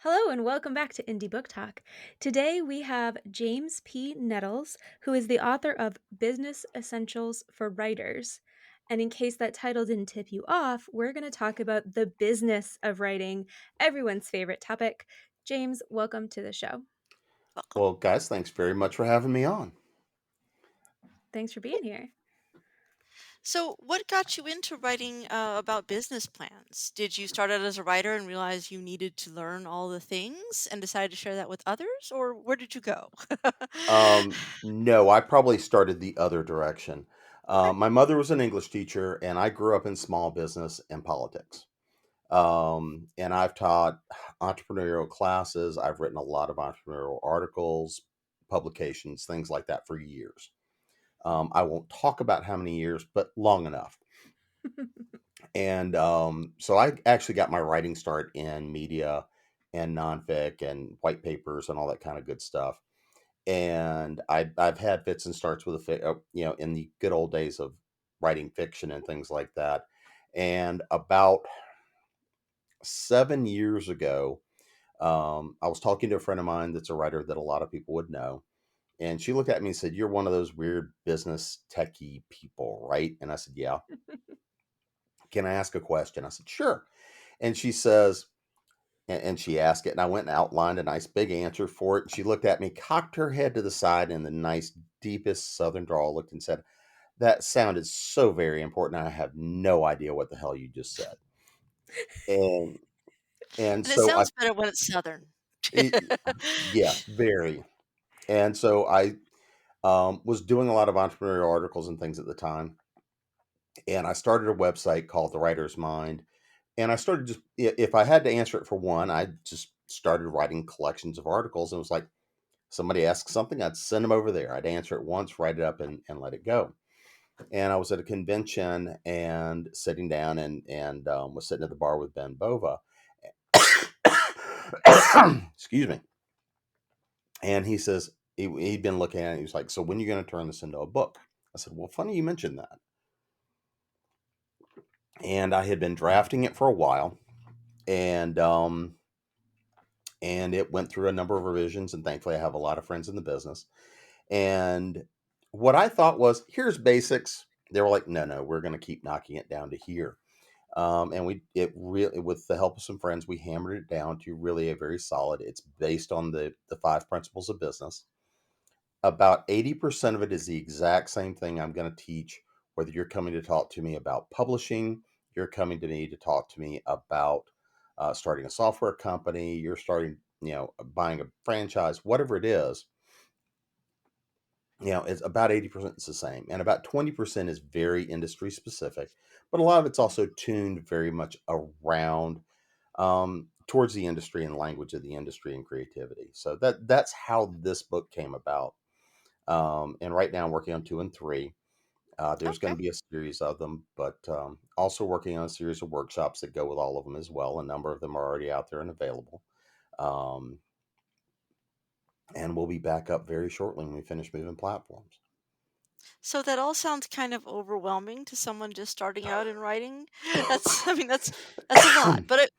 Hello and welcome back to Indie Book Talk. Today we have James P. Nettles, who is the author of Business Essentials for Writers. And in case that title didn't tip you off, we're going to talk about the business of writing, everyone's favorite topic. James, welcome to the show. Welcome. Well, guys, thanks very much for having me on. Thanks for being here. So, what got you into writing about business plans? Did you start out as a writer and realize you needed to learn all the things and decided to share that with others, or where did you go? No, I probably started the other direction. Okay. My mother was an English teacher, and I grew up in small business and politics. And I've taught entrepreneurial classes. I've written a lot of entrepreneurial articles, publications, things like that for years. I won't talk about how many years, but long enough. And so I actually got my writing start in media and nonfic and white papers and all that kind of good stuff. And I've had fits and starts with in the good old days of writing fiction and things like that. And about 7 years ago, I was talking to a friend of mine that's a writer that a lot of people would know. And she looked at me and said, "You're one of those weird business techie people, right?" And I said, "Yeah." "Can I ask a question?" I said, "Sure." And she says, and she asked it, and I went and outlined a nice big answer for it. And she looked at me, cocked her head to the side in the nice, deepest Southern drawl, looked and said, "That sounded so very important. I have no idea what the hell you just said." And and And it so I, sounds better when it's Southern. it, yes, very. And so I was doing a lot of entrepreneurial articles and things at the time, and I started a website called The Writer's Mind. And I started just, if I had to answer it for one, I just started writing collections of articles, and it was like, somebody asked something, I'd send them over there. I'd answer it once, write it up, and let it go. And I was at a convention and sitting down and was sitting at the bar with Ben Bova. Excuse me. And he says he'd been looking at it. He was like, "So when are you going to turn this into a book?" I said, "Well, funny you mentioned that." And I had been drafting it for a while, and it went through a number of revisions. And thankfully, I have a lot of friends in the business. And what I thought was, here's basics. They were like, no, no, we're going to keep knocking it down to here. And it really, with the help of some friends, we hammered it down to really a very solid. It's based on the five principles of business. About 80% of it is the exact same thing I'm going to teach, whether you're coming to talk to me about publishing, you're coming to me to talk to me about starting a software company, you're starting, buying a franchise, whatever it is. It's about 80% is the same. And about 20% is very industry specific. But a lot of it's also tuned very much around towards the industry and language of the industry and creativity. So that's how this book came about. And right now I'm working on two and three. There's going Okay. to be a series of them, but also working on a series of workshops that go with all of them as well. A number of them are already out there and available. Um, and we'll be back up very shortly when we finish moving platforms. So that all sounds kind of overwhelming to someone just starting out in writing. I mean, that's a lot. But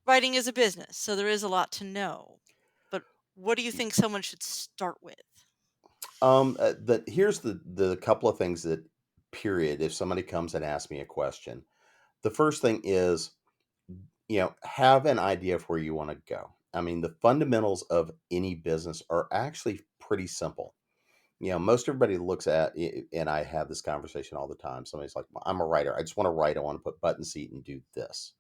writing is a business, so there is a lot to know. But what do you think someone should start with? Here's the couple of things that period. If somebody comes and asks me a question, the first thing is, have an idea of where you want to go. I mean, the fundamentals of any business are actually pretty simple. Most everybody looks at, and I have this conversation all the time. Somebody's like, "Well, I'm a writer. I just want to write. I want to put button seat and do this."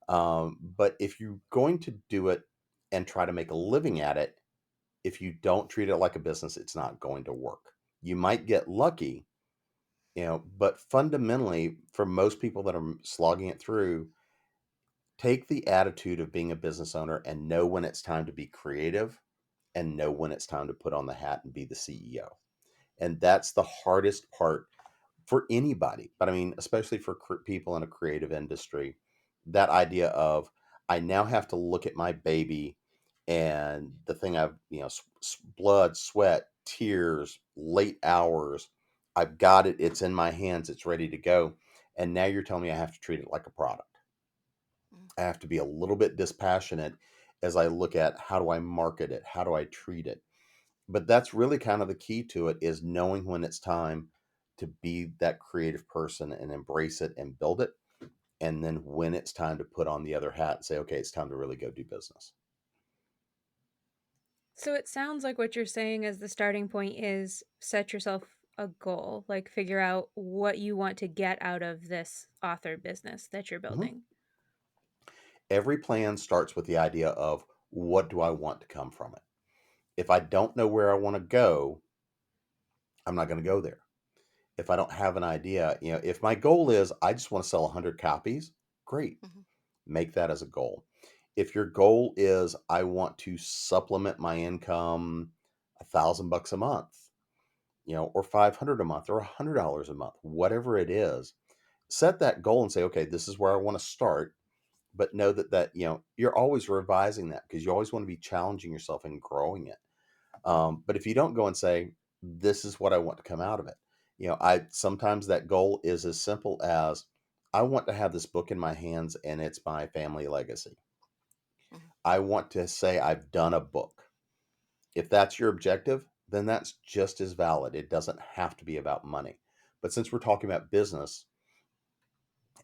But if you're going to do it and try to make a living at it, if you don't treat it like a business, it's not going to work. You might get lucky, but fundamentally, for most people that are slogging it through, take the attitude of being a business owner and know when it's time to be creative and know when it's time to put on the hat and be the CEO. And that's the hardest part for anybody. But I mean, especially for people in a creative industry, that idea of, I now have to look at my baby and the thing I've, blood, sweat, tears, late hours. I've got it. It's in my hands. It's ready to go. And now you're telling me I have to treat it like a product. Mm. I have to be a little bit dispassionate as I look at how do I market it, how do I treat it. But that's really kind of the key to it, is knowing when it's time to be that creative person and embrace it and build it, and then when it's time to put on the other hat and say, okay, it's time to really go do business. So it sounds like what you're saying as the starting point is set yourself a goal, like figure out what you want to get out of this author business that you're Mhm. building. Every plan starts with the idea of, what do I want to come from it? If I don't know where I want to go, I'm not going to go there. If I don't have an idea, if my goal is I just want to sell 100 copies, great. Mhm, Make that as a goal. If your goal is I want to supplement my income $1,000 a month, or 500 a month or $100 a month, whatever it is, set that goal and say, okay, this is where I want to start. But know that you're always revising that, because you always want to be challenging yourself and growing it. But if you don't go and say, this is what I want to come out of it, I sometimes that goal is as simple as, I want to have this book in my hands and it's my family legacy. mhm. I want to say I've done a book. If that's your objective, then that's just as valid. It doesn't have to be about money. But since we're talking about business,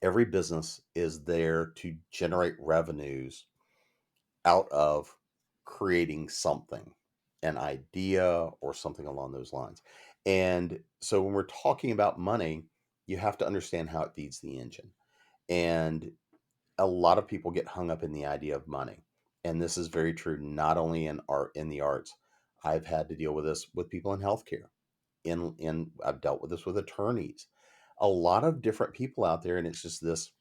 every business is there to generate revenues out of creating something, an idea or something along those lines. And so when we're talking about money, you have to understand how it feeds the engine. And a lot of people get hung up in the idea of money. And this is very true, not only in the arts. I've had to deal with this with people in healthcare. In I've dealt with this with attorneys. A lot of different people out there, and it's just this,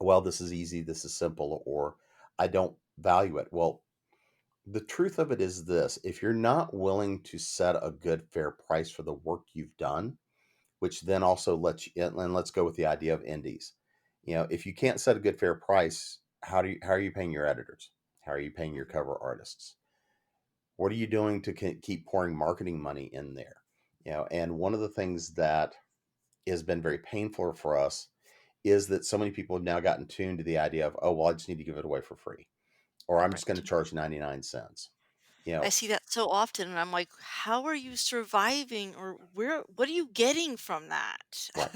well, this is easy, this is simple, or I don't value it. Well, the truth of it is this: if you're not willing to set a good, fair price for the work you've done, which then also lets you, and let's go with the idea of indies. If you can't set a good, fair price, how are you paying your editors? How are you paying your Mhm. cover artists? What are you doing to keep pouring marketing money in there? And one of the things that has been very painful for us is that so many people have now gotten tuned to the idea of, oh, well, I just need to give it away for free, or I'm just going to Right. charge 99 cents. You I know, see that so often, and I'm like, how are you surviving, or what are you getting from that? right.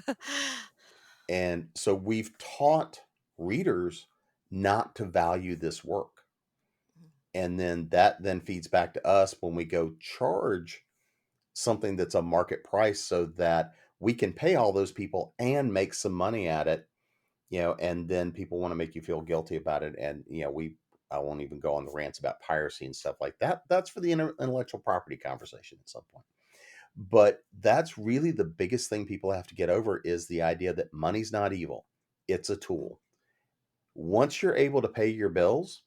And so we've taught readers not to value this work. Mhm, And then that then feeds back to us when we go charge something that's a market price, so that we can pay all those people and make some money at it, and then people want to make you feel guilty about it. And, I won't even go on the rants about piracy and stuff like that. That's for the intellectual property conversation at some point. But that's really the biggest thing people have to get over, is the idea that money's not evil. It's a mhm. tool. Once you're able to pay your bills,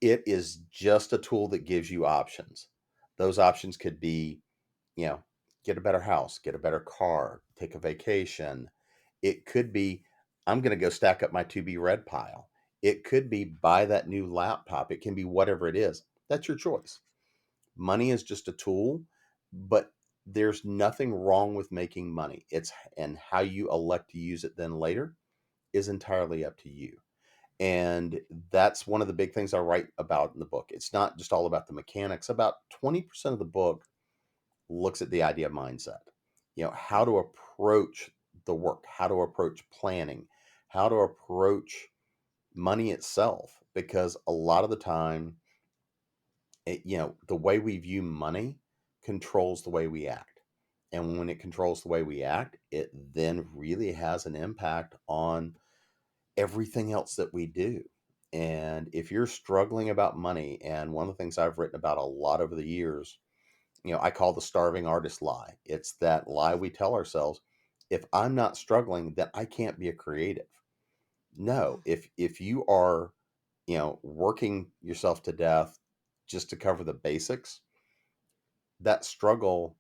it is just a tool that gives you options. Those options could be, you know, get a better house, get a better car, take a vacation. It could be, I'm going to go stack up my to be read pile. It could be buy that new laptop. It can be whatever it is. That's your choice. Money is just a tool, but there's nothing wrong with making money. And how you elect to use it then later is entirely up to you. And that's one of the big things I write about in the book. It's not just all about the mechanics. About 20% of the book looks at the idea of mindset. How to approach the work, how to approach planning, how to approach money itself. Because a lot of the time, the way we view money controls the way we act. And when it controls the way we act, it then really has an impact on everything else that we do. And if you're struggling about money, and one of the things I've written about a lot over the years, I call the starving artist lie. It's that lie we tell ourselves: if I'm not struggling, then I can't be a creative. No, Mhm. if you are, working yourself to death just to cover the basics, that struggle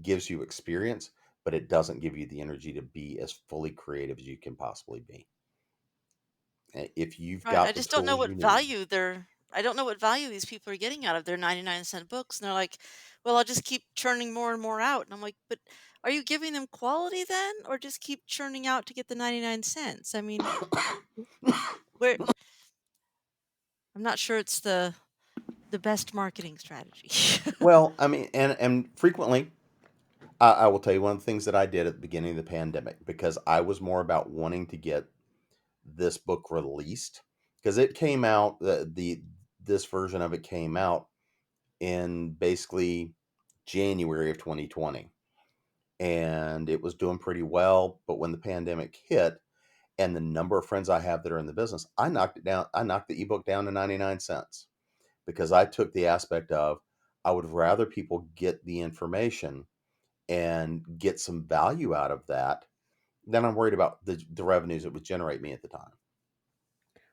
gives you experience, but it doesn't give you the energy to be as fully creative as you can possibly be. If you've Right. got the tools you need. I don't know what value these people are getting out of their 99-cent books. And they're like, well, I'll just keep churning more and more out. And I'm like, but are you giving them quality then, or just keep churning out to get the 99 cents? I mean, where I'm not sure it's the best marketing strategy. Well, I mean, and frequently, I will tell you one of the things that I did at the beginning of the pandemic, because I was more about wanting to get this book released, because it came out, this version of it came out in basically January of 2020, and it was doing pretty well. But when the pandemic hit, and the number of friends I have that are in the business, I knocked it down. I knocked the ebook down to 99 cents, because I took the aspect of, I would rather people get the information and get some value out of that than I'm worried about the revenues it would generate me at the time.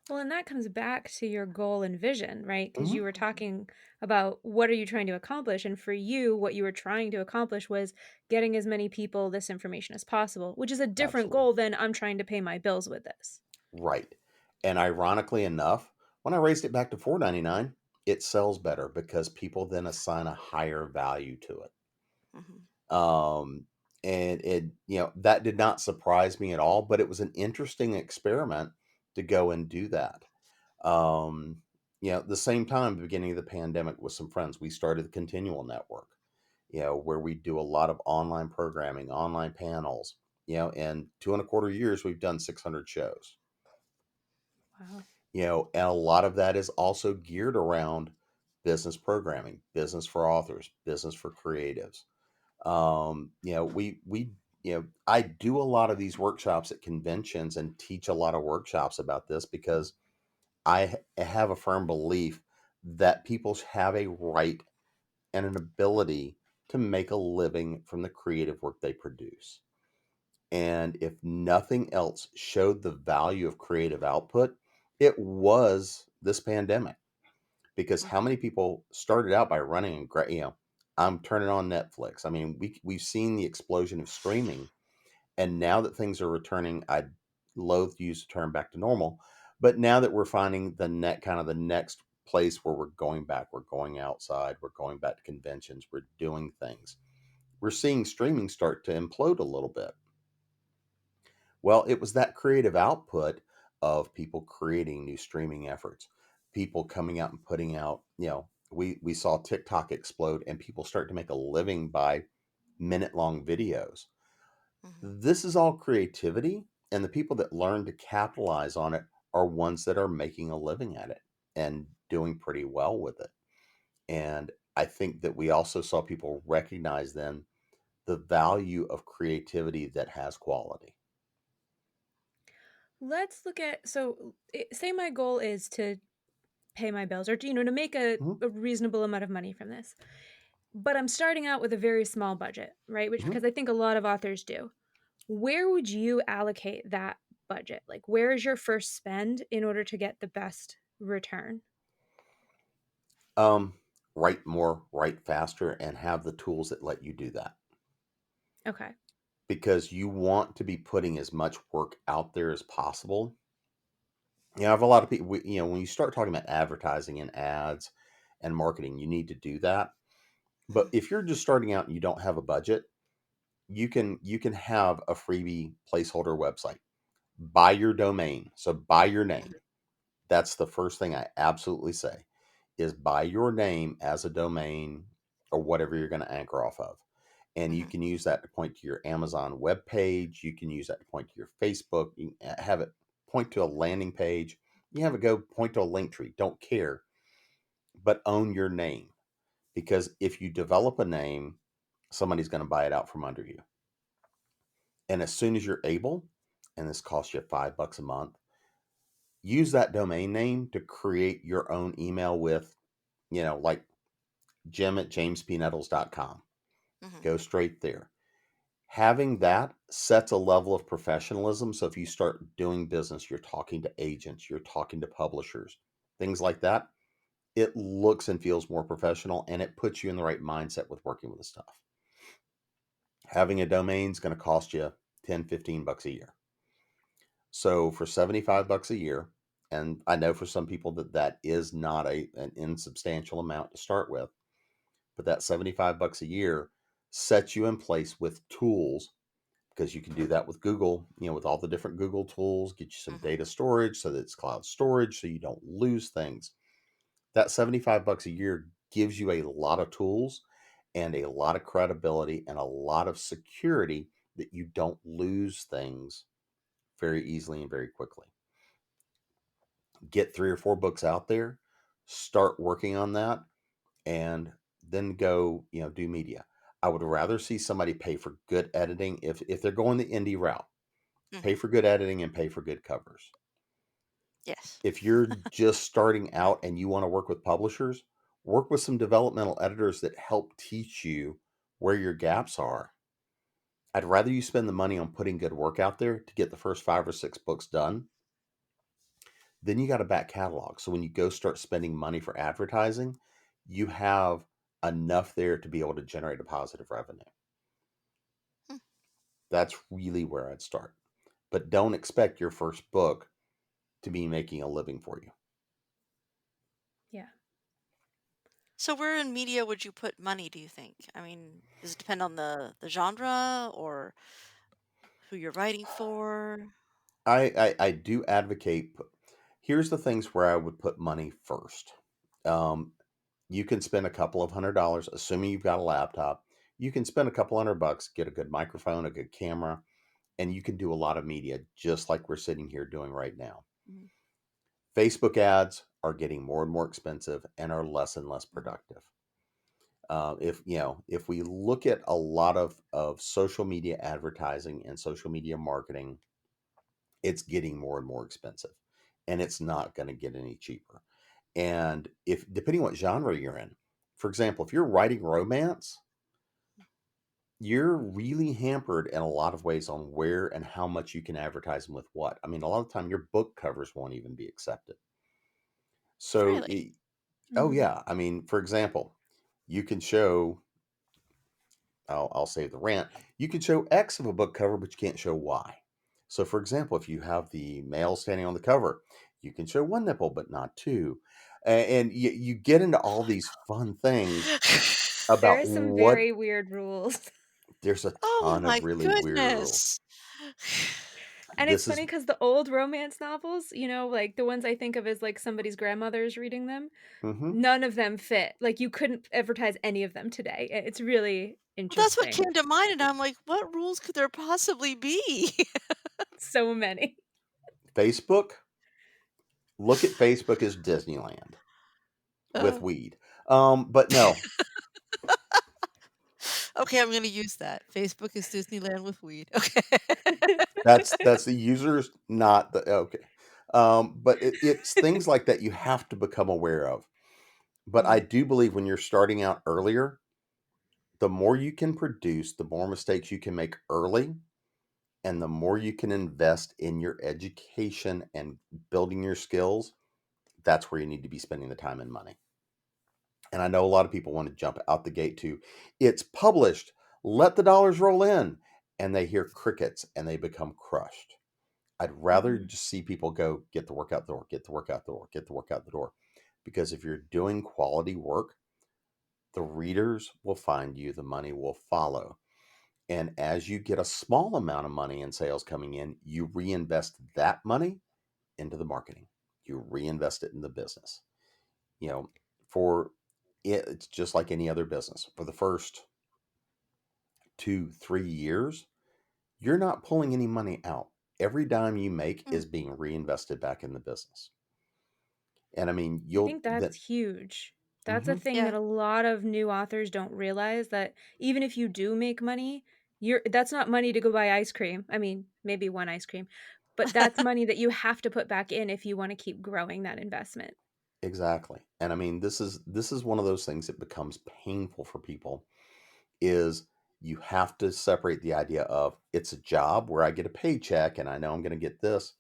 Well, and that comes back to your goal and vision, right? Because you Hmm. were Mhm, talking about what are you trying to accomplish? And for you, what you were trying to accomplish was getting as many people this information as possible, which is a different Absolutely. goal than I'm trying to pay my bills with this. Right. And ironically enough, when I raised it back to 4.99, it sells better because people then assign a higher value to it. mhm, Um, and that did not surprise me at all, but it was an interesting experiment to go and do that. Um, at the same time, beginning of the pandemic, with some friends, we started the Continual Network, where we do a lot of online programming, online panels, and 2.25 years, we've done 600 shows, Wow. and a lot of that is also geared around business programming, business for authors, business for creatives. I do a lot of these workshops at conventions and teach a lot of workshops about this, because have a firm belief that people have a right and an ability to make a living from the creative work they produce. And if nothing else showed the value of creative output, it was this pandemic. Because how mhm, many people started out by running and I'm turning on Netflix. I mean, we've seen the explosion of streaming, and now that things are returning, I loathe to use the term back to normal, but now that we're finding the next place where we're going back, we're going outside, we're going back to conventions, we're doing things. We're seeing streaming start to implode a little bit. Well, it was that creative output of people creating new streaming efforts, people coming out and putting out, we saw TikTok explode and people start to make a living by minute long videos. mhm. This is all creativity, and the people that learn to capitalize on it are ones that are making a living at it and doing pretty well with it. And I think that we also saw people recognize then the value of creativity that has quality. Let's look at say my goal is to pay my bills or to, to make Mhm, a reasonable amount of money from this. But I'm starting out with a very small budget, right? Which mhm. because I think a lot of authors do. Where would you allocate that budget? Like, where is your first spend in order to get the best return? Um, Write more, write faster, and have the tools that let you do that, Okay. because you want to be putting as much work out there as possible. I have a lot of people, when you start talking about advertising and ads and marketing, you need to do that. But Mhm, if you're just starting out and you don't have a budget, you can have a freebie placeholder website. Buy your domain. So buy your name. mhm, That's the first thing I absolutely say, is buy your name as a domain or whatever you're going to anchor off of. And you mhm, can use that to point to your Amazon web page. You can use that to point to your Facebook. You can have it point to a landing page. You have it go point to a link tree. Don't care, but own your name, because if you develop a name, somebody's going to buy it out from under you. And as soon as you're able, and this costs you $5 a month, use that domain name to create your own email with, like Jim at jamespnettles.com. mhm, Go straight there. Having that sets a level of professionalism. So if you start doing business, you're talking to agents, you're talking to publishers, things like that, it looks and feels more professional, and it puts you in the right mindset with working with the stuff. Having a domain is going to cost you 10, $15 a year. So for $75 a year, and I know for some people that is not an insubstantial amount to start with, but that $75 a year sets you in place with tools, because you can do that with Google, with all the different Google tools, get you some mhm, data storage so that it's cloud storage so you don't lose things. That 75 bucks a year gives you a lot of tools and a lot of credibility and a lot of security that you don't lose things very easily and very quickly. Get 3 or 4 books out there, start working on that, and then go, do media. I would rather see somebody pay for good editing if they're going the indie route. Pay Mhm. for good editing and pay for good covers. Yes. If you're just starting out and you want to work with publishers, work with some developmental editors that help teach you where your gaps are. I'd rather you spend the money on putting good work out there to get the first 5 or 6 books done. Then you got a back catalog. So when you go start spending money for advertising, you have enough there to be able to generate a positive revenue. Mm. That's really where I'd start. But don't expect your first book to be making a living for you. Yeah. So where in media would you put money, do you think? I mean, does it depend on the genre or who you're writing for? I do advocate. Here's the things where I would put money first. Um, you can spend a couple of $100, assuming you've got a laptop. You can spend a couple $100, get a good microphone, a good camera, and you can do a lot of media just like we're sitting here doing right now. Mhm, Facebook ads are getting more and more expensive and are less and less mhm, productive. If we look at a lot of social media advertising and social media marketing, it's getting more and more expensive, and it's not going to get any cheaper. And if depending what genre you're in, for example, if you're writing romance, you're really hampered in a lot of ways on where and how much you can advertise and with what. I mean, a lot of the time your book covers won't even be accepted. So, really? oh Mhm. yeah, I mean, for example, you can show. I'll save the rant. You can show X of a book cover, but you can't show Y. So, for example, if you have the male standing on the cover, you can show one nipple, but not two. And you get into all these fun things There about is some what very weird rules. there's a Oh ton my of really weird rules. goodness. And it's This funny is, because the old romance novels, like, the ones I think of as, like, somebody's grandmother's reading them, mhm. none of them fit. Like, you couldn't advertise any of them today. It's really Well, that's what interesting. came to mind, and I'm like, "What rules could there possibly be?" So many. Facebook. Look at Facebook as Disneyland with Uh, weed. But no, okay, I'm gonna use that. Facebook is Disneyland with weed. Okay. that's the users, not the okay. But it's things like that you have to become aware of. But I Mhm. do believe when you're starting out earlier, the more you can produce, the more mistakes you can make early, and the more you can invest in your education and building your skills, that's where you need to be spending the time and money. And I know a lot of people want to jump out the gate to, it's published, let the dollars roll in, and they hear crickets and they become crushed. I'd rather Mhm. just see people go get the work out the door, get the work out the door, get the work out the door. Because if you're doing quality work, the readers will find you, the money will follow. And as you get a small amount of money in sales coming in, you reinvest that money into the marketing. You reinvest it in the business. You know, for it's just like any other business. For the first 2, 3 years, you're not pulling any money out. Every dime you make Mm, is being reinvested back in the business. And I mean, I you'll think that's that. huge. That's a Mhm, thing that yeah. a lot of new authors don't realize that even if you do make money, that's not money to go buy ice cream. I mean, maybe one ice cream, but that's money that you have to put back in if you wanna keep growing that investment. exactly. And I mean, this is one of those things that becomes painful for people is you have to separate the idea of it's a job where I get a paycheck and I know I'm going to get this.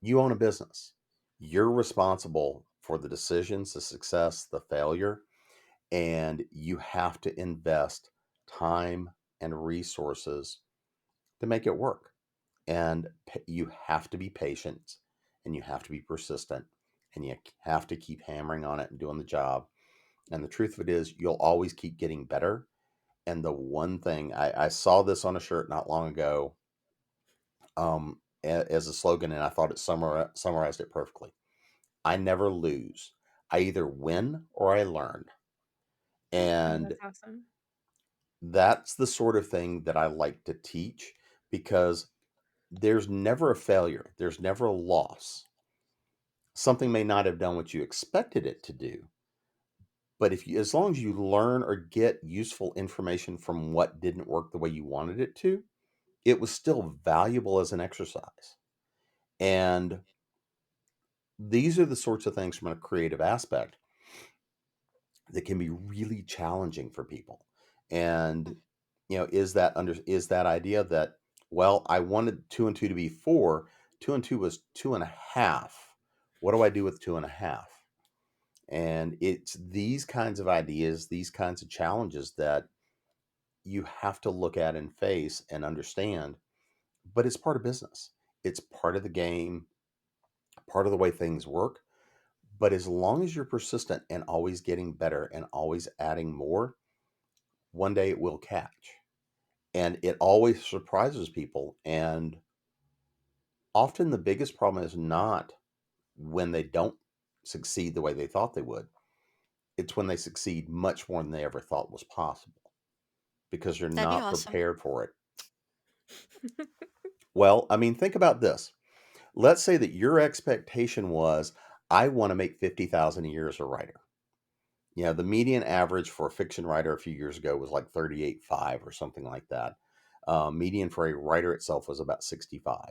You own a business. You're responsible for the decisions, the success, the failure, and you have to invest time and resources to make it work. And you have to be patient and you have to be persistent and you have to keep hammering on it and doing the job. And the truth of it is, you'll always keep getting better. And the one thing I saw this on a shirt not long ago, as a slogan, and I thought it summarized it perfectly. I never lose. I either win or I learn. Oh, And that's awesome. that's the sort of thing that I like to teach because there's never a failure, there's never a loss. Something may not have done what you expected it to do, but if you, as long as you learn or get useful information from what didn't work the way you wanted it to, it was still valuable as an exercise. And these are the sorts of things from a creative aspect that can be really challenging for people. And is that idea that, well, I wanted two and two to be four, two and two was two and a half. What do I do with two and a half? And it's these kinds of ideas, these kinds of challenges that you have to look at and face and understand. But it's part of business. It's part of the game, part of the way things work. But as long as you're persistent and always getting better and always adding more, one day it will catch. And it always surprises people. And often the biggest problem is not when they don't succeed the way they thought they would, it's when they succeed much more than they ever thought was possible because you're That'd be not awesome. prepared for it. Well, I mean, think about this. Let's say that your expectation was, I want to make 50,000 a year as a writer. The median average for a fiction writer a few years ago was like 38.5 or something like that. Median for a writer itself was about 65.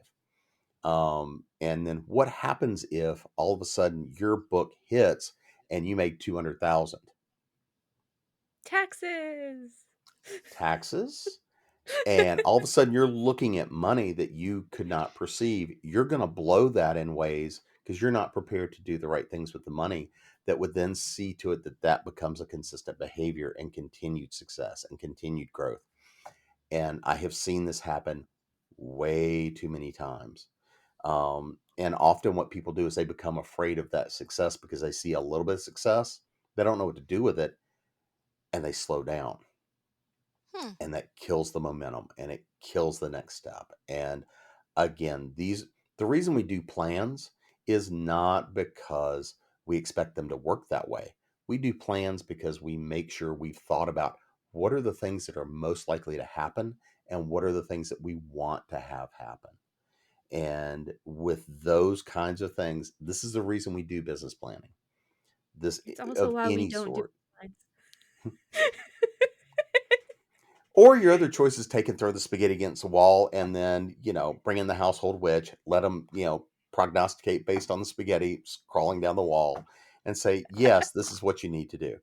And then what happens if all of a sudden your book hits and you make 200,000? Taxes. Taxes, and all of a sudden you're looking at money that you could not perceive. You're going to blow that in ways because you're not prepared to do the right things with the money that would then see to it that that becomes a consistent behavior and continued success and continued growth. And I have seen this happen way too many times. And often what people do is they become afraid of that success because they see a little bit of success. They don't know what to do with it and they slow down, Hmm. and that kills the momentum and it kills the next step. And again, the reason we do plans is not because we expect them to work that way. We do plans because we make sure we've thought about what are the things that are most likely to happen and what are the things that we want to have happen. And with those kinds of things, this is the reason we do business planning. This It's also of why we any don't do sort. lines. Or your other choice is take and throw the spaghetti against the wall and then, bring in the household witch, let them, prognosticate based on the spaghetti crawling down the wall and say, yes, this is what you need to do.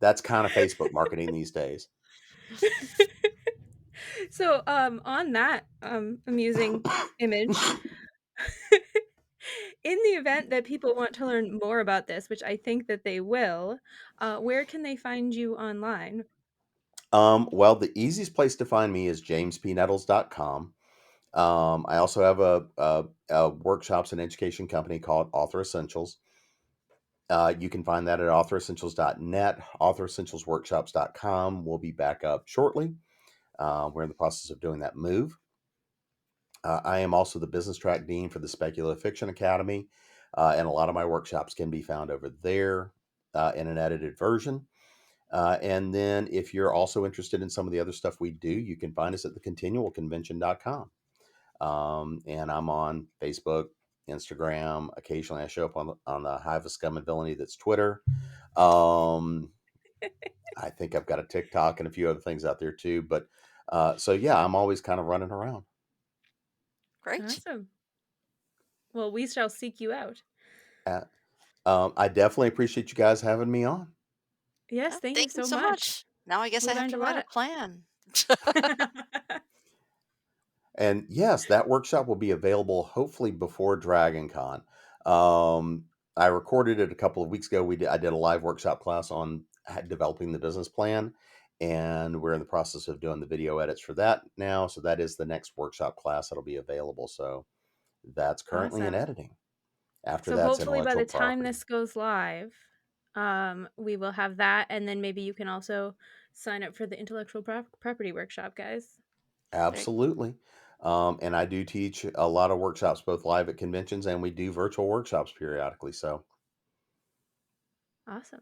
That's kind of Facebook marketing these days. So, on that amusing image, in the event that people want to learn more about this, which I think that they will, where can they find you online? Well, the easiest place to find me is jamespnettles.com. I also have a workshops and education company called Author Essentials. You can find that at authoressentials.net, authoressentialsworkshops.com. We'll be back up shortly. We're in the process of doing that move. I am also the business track dean for the Speculative Fiction Academy, and a lot of my workshops can be found over there in an edited version. And then if you're also interested in some of the other stuff we do, you can find us at thecontinualconvention.com. And I'm on Facebook, Instagram. Occasionally I show up on the Hive of Scum and Villainy that's Twitter. Um, I think I've got a TikTok and a few other things out there too. But so yeah, I'm always kind of running around. Great. Awesome. Well, we shall seek you out. Uh, I definitely appreciate you guys having me on. Yes, Yeah, thank you thank you so so much. much. Now I guess We I have learned to a write a lot. plan. And yes, that workshop will be available hopefully before Dragon Con. I recorded it a couple of weeks ago. I did a live workshop class on developing the business plan, and we're in the process of doing the video edits for that now. So that is the next workshop class that'll be available. So that's currently in Awesome. editing. After So that's hopefully by intellectual the time property. this goes live, we will have that, and then maybe you can also sign up for the intellectual property workshop, guys. Very Absolutely. And I do teach a lot of workshops, both live at conventions and we do virtual workshops periodically. So Awesome.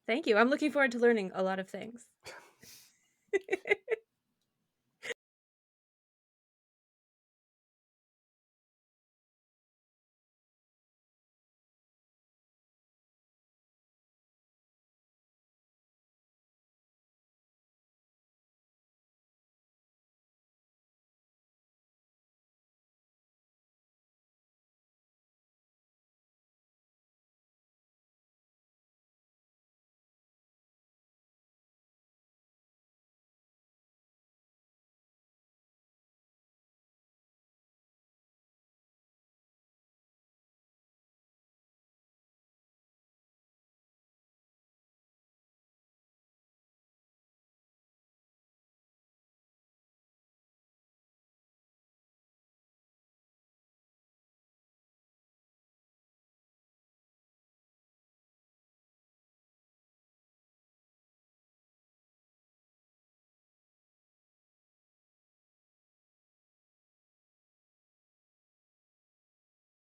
Thank you. I'm looking forward to learning a lot of things.